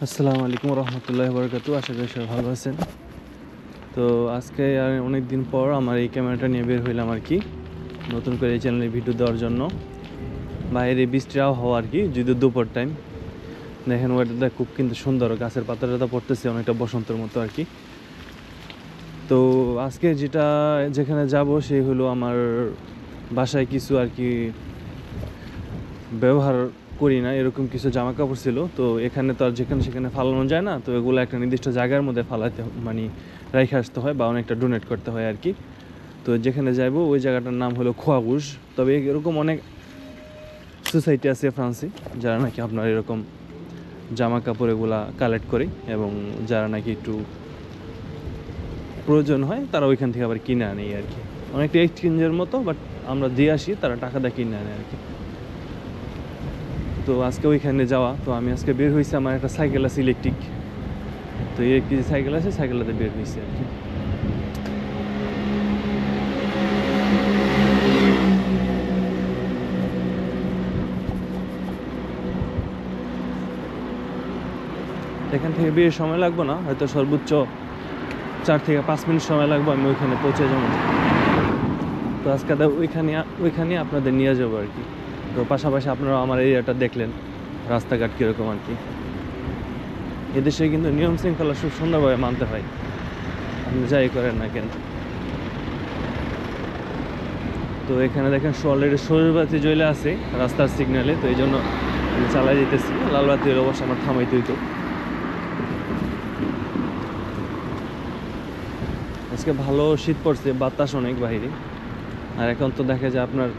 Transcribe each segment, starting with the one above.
আসসালামু আলাইকুম রহমতুল্লাহি বারাকাতু। আশা করি সবাই ভালো আছেন। তো আজকে আর অনেক দিন পর আমার এই ক্যামেরাটা নিয়ে বের হইলাম আর কি, নতুন করে এই চ্যানেলে ভিডিও দেওয়ার জন্য। বাইরে বৃষ্টির আবহাওয়া আর কি, যদি দুপুর টাইম দেখেন ওয়েদারটা খুব কিন্তু সুন্দর, গাছের পাতা টাতা পড়তেছে অনেকটা বসন্তের মতো আর কি। তো আজকে যেখানে যাব সেই হলো আমার বাসায় কিছু আর কি ব্যবহার করি না এরকম কিছু জামা কাপড় ছিল। তো এখানে তো আর যেখানে সেখানে ফালানো যায় না, তো এগুলো একটা নির্দিষ্ট জায়গার মধ্যে ফালাতে মানে রেখে আসতে হয় বা অনেকটা ডোনেট করতে হয় আর কি। তো যেখানে যাইবো ওই জায়গাটার নাম হলো খোয়াগুজ। তবে এরকম অনেক সোসাইটি আছে ফ্রান্সে যারা নাকি আপনার এরকম জামা কাপড় এগুলা কালেক্ট করে, এবং যারা নাকি একটু প্রয়োজন হয় তারা ওইখান থেকে আবার কিনে আনে আর কি, অনেকটা এক্সচেঞ্জের মতো, বাট আমরা দিয়ে আসি, তারা টাকা দিয়ে কিনে আনে আর কি। তো আজকে ওইখানে যাওয়া, তো আমি আজকে বের হয়েছি, আমার একটা সাইকেল আছে ইলেকট্রিক, তো ইলেকট্রিক সাইকেল আছে, সাইকেলটাতে বের হয়েছে আর কি। এখান থেকে বের সময় লাগবে না, হয়তো সর্বোচ্চ 4 থেকে 5 মিনিট সময় লাগবে, আমি ওইখানে পৌঁছে যাবো। তো আজকে ওইখানে আপনাদের নিয়ে যাবো আর কি। তো পাশাপাশি আপনারা আমার এরিয়াটা দেখলেন, রাস্তাঘাট কীরকম আর কি। এদেশে কিন্তু নিয়ম শৃঙ্খলা খুব সুন্দরভাবে মানতে হয়, আপনি যাই করেন না কেন। তো এখানে দেখেন অলরেডি সবুজ বাতি জ্বলে আছে রাস্তার সিগন্যালে, তো এই জন্য আমি চালাই যেতেছি। লাল বাতির অবশ্য আমার থামাইতে হইতো। আজকে ভালো শীত পড়ছে, বাতাস অনেক বাইরে। আর এখন তো দেখা যায় আপনার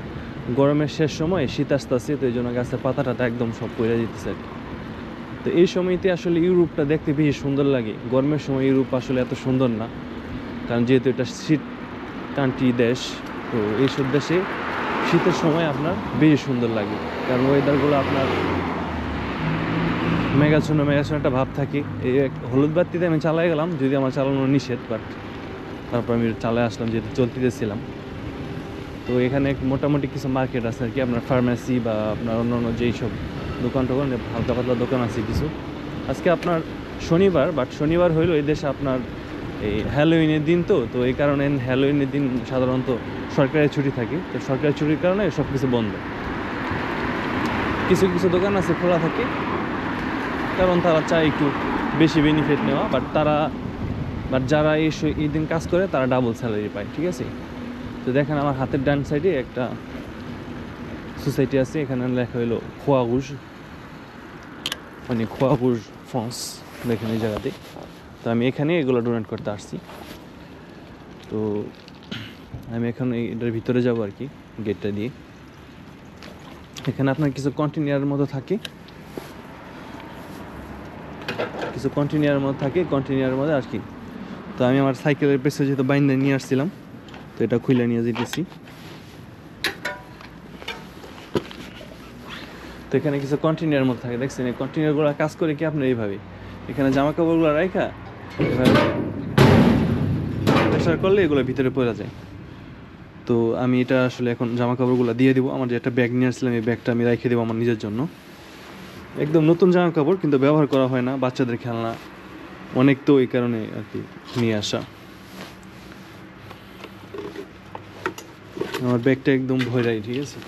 গরমের শেষ সময়, শীত আসতেছে, তো এই জন্য গাছের পাতাটা একদম সব পড়ে যেতেছে আর কি। তো এই সময়তে আসলে ইউরোপটা দেখতে বেশি সুন্দর লাগে। গরমের সময় ইউরোপ আসলে এত সুন্দর না, কারণ যেহেতু এটা শীত কান্ট্রি দেশ, তো এইসব দেশে শীতের সময় আপনার বেশি সুন্দর লাগে, কারণ ওয়েদারগুলো আপনার মেঘাচ্ছন্ন একটা ভাব থাকে। এই হলুদ বাতিতে আমি চালাই গেলাম, যদি আমার চালানো নিষেধ, বাট তারপর আমি চালায় আসলাম যেহেতু চলতেছিলাম। তো এখানে মোটামুটি কিছু মার্কেট আছে আর কি, আপনার ফার্মেসি বা আপনার অন্য যেই সব দোকান টোকান, হালকা পাতলা দোকান আছে কিছু। আজকে আপনার শনিবার, বাট শনিবার হইলো এই দেশে আপনার এই হ্যালোউইনের দিন, তো এই কারণে হ্যালোউইনের দিন সাধারণত সরকারি ছুটি থাকে। তো সরকারি ছুটির কারণে সব কিছু বন্ধ। কিছু কিছু দোকান আছে খোলা থাকে, কারণ তারা চায় একটু বেশি বেনিফিট নেওয়া, বাট যারা এই দিন কাজ করে তারা ডাবল স্যালারি পায়, ঠিক আছে। তো দেখেন আমার হাতের ডান সাইডে একটা সোসাইটি আছে, এখানে লেখা হলো খোয়াগুজ, মানে খোয়াগুজ ফ্রান্স, দেখেন এই জায়গাতে। তো আমি এখানে এগুলো ডোনেট করতে আসছি। তো আমি এখন এটার ভিতরে যাবো আর কি, গেটটা দিয়ে। এখানে আপনার কিছু কন্টেনারের মতো থাকে, কন্টেনারের মধ্যে আর কি। তো আমি আমার সাইকেলের পেছনে যেহেতু বাইন্দা নিয়ে আসছিলাম, তো এটা খুলে নিয়ে যেতেছি। তো এখানে কিছু কন্টেনারের মধ্যে থাকে, দেখছেন এই কন্টেনারগুলো কাজ করে কি আপনার এইভাবে, এখানে জামা কাপড়গুলো রাখা এভাবে প্রেসার করলে এগুলো ভিতরে পড়ে যায়। তো আমি এটা আসলে এখন জামা কাপড়গুলো দিয়ে দিব। আমার যে একটা ব্যাগ নিয়ে আসছিলাম, এই ব্যাগটা আমি রেখে দেবো আমার নিজের জন্য। একদম নতুন জামা কাপড়, কিন্তু ব্যবহার করা হয় না, বাচ্চাদের খেলনা অনেক, তো এই কারণে আর কি নিয়ে আসা। আমার ব্যাগটা একদম ভরাই, ঠিক আছে।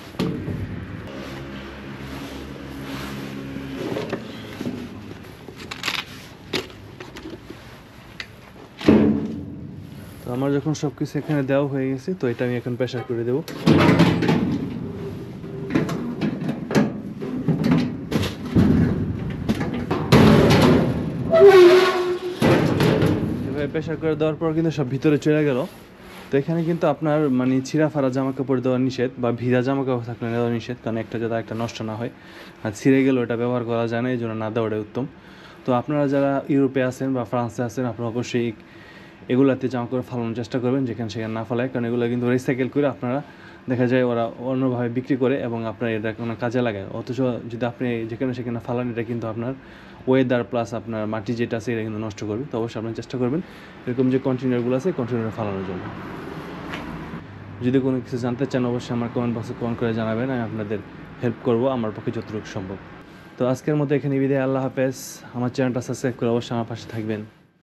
তো আমার যখন সব কিছু এখানে দেওয়া হয়ে গেছে, তো এটা আমি এখন প্রেসার করে দেবো। এভাবে প্রেসার করে দেওয়ার পর কিন্তু সব ভিতরে চলে গেল। তো এখানে কিন্তু আপনার মানে ছিঁড়া ফাড়া জামা কাপড় দেওয়া নিষেধ, বা ভিজা জামা কাপড় থাকলে দেওয়া নিষেধ, কারণ একটা যাতে একটা নষ্ট না হয়, আর ছিঁড়ে গেলে ওটা ব্যবহার করা যায় না, এই জন্য না দেওয়াটাই উত্তম। তো আপনারা যারা ইউরোপে আছেন বা ফ্রান্সে আছেন, আপনারা অবশ্যই এগুলাতে জামা কাপড় ফালানোর চেষ্টা করবেন, যেখানে সেখানে না ফালায়, কারণ এগুলো কিন্তু রিসাইকেল করে আপনারা দেখা যায় ওরা অন্যভাবে বিক্রি করে, এবং আপনার এটা কোনো কাজে লাগায়। অথচ যদি আপনি যেখানে সেখানে ফালান, এটা কিন্তু আপনার ওয়েদার প্লাস আপনার মাটি যেটা আছে এটা কিন্তু নষ্ট করবে। তো অবশ্যই আপনার চেষ্টা করবেন এরকম যে কন্টেনারগুলো আছে কন্টেনারে ফালানোর জন্য। যদি কোনো কিছু জানতে চান, অবশ্যই আমার কমেন্ট বক্সে কমেন্ট করে জানাবেন, আমি আপনাদের হেল্প করব আমার পক্ষে যতটুকু সম্ভব। তো তো আজকের মতো এখানে বিদায়, আল্লাহ হাফেজ। আমার চ্যানেলটা সাবস্ক্রাইব করে অবশ্যই আমার পাশে থাকবেন।